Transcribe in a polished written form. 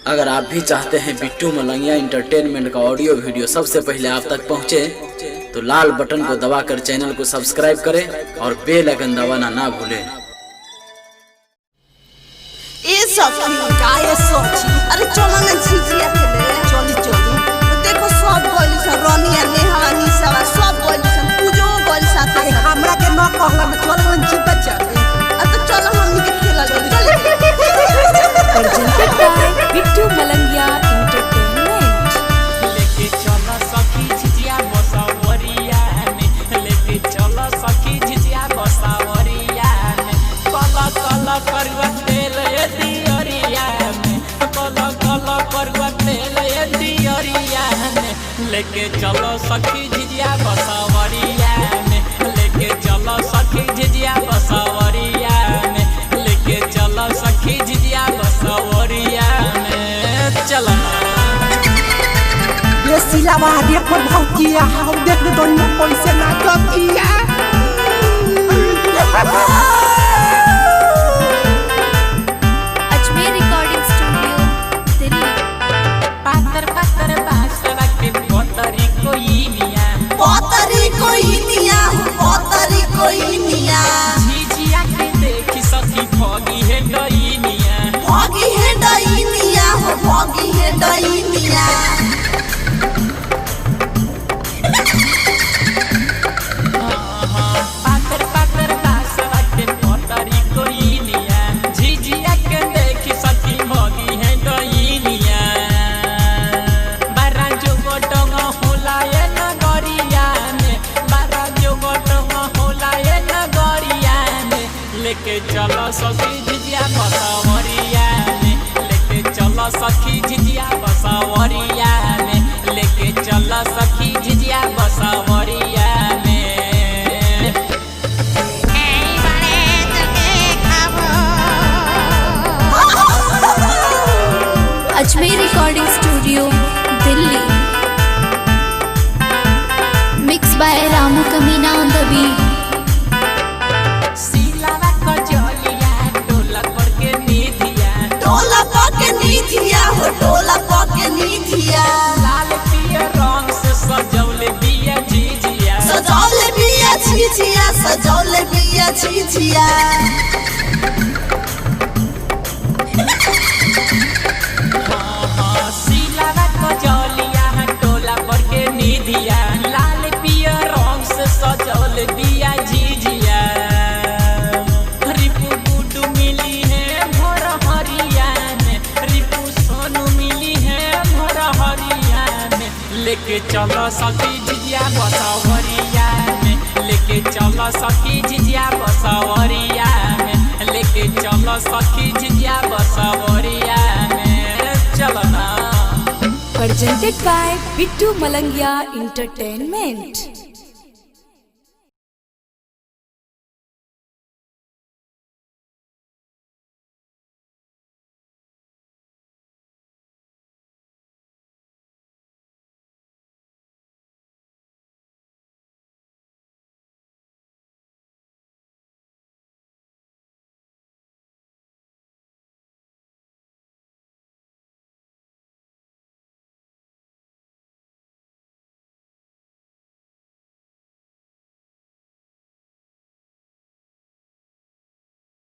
अगर आप भी चाहते हैं बिट्टू मलंगिया इंटरटेनमेंट का ऑडियो वीडियो सबसे पहले आप तक पहुंचे, तो लाल बटन को दबाकर चैनल को सब्सक्राइब करें और बेल आइकन दबाना ना भूलें। अरे चलो ना झिझिया खेले, चली चली। देखो सब गोली सा रोनिया नेहा निशा सब गोली सा पूजो गोली सा। अरे हमरा के न कहला में चलो ना जीत चले। तो चलो हम के खेला चले। presented by Bittu Malangiya entertainment. लेके चलो सखी झिझिया बसावरिया में, लेके चलो सखी झिझिया बसावरिया में। कला कला करवा तेल ये दियरिया में, कला कला करवा तेल ये दियरिया में। लेके चलो सखी झिझिया बसावरिया में, लेके चलो सखी झिझिया बसावरिया में, लेके चलो सखी झिझिया बसावरिया में। चलो ये सिलावा देखो भौतिया हम देख ले दोनों पैसे ना किया। Ajmer recording studio Delhi. पातर पातर बासरा के पोतरी कोई निया, पोतरी कोई निया, पोतरी कोई निया। झिझिया के देखी सखी भोगी है डईनिया, भोगी है डईनिया हो, भोगी है डईनिया। पातर पातर बासरा के पोतरी कोई निया। झिझिया के देखी सखी भोगी है डईनिया। बारा जो गोटंग होला ये नगरिया में, बारा जो गोटंग होला ये नगरिया में। लेके चलो सखी झिझिया बसावरिया में, लेके चलो सखी झिझिया बसावरिया में, लेके चलो सखी झिझिया बसावरिया में। Ajmer recording studio Delhi. Mix by Ramu Kamina on the beat. सिलावा Kajaliya टोला पर के निधिया, टोला पके निधिया हो, टोला पके निधिया। लाल पियर रंग से सजौले बिया झिझिया, सजौले बिया झिझिया, सजौले बिया झिझिया। सिलावा कजलिया टोला पर के निधिया, लाल पियर रंग से सजौले बिया झिझिया। रिपु गुडू मिली है भोर हरिया में, रिपु सोनू मिली है भोर हरिया में। लेके चलो सखी झिझिया बसावरिया में, लेके चलो सखी झिझिया बसावरिया में, लेके चलो सखी झिझिया बसावरिया में। चलो ना presented by Bittu Malangiya entertainment.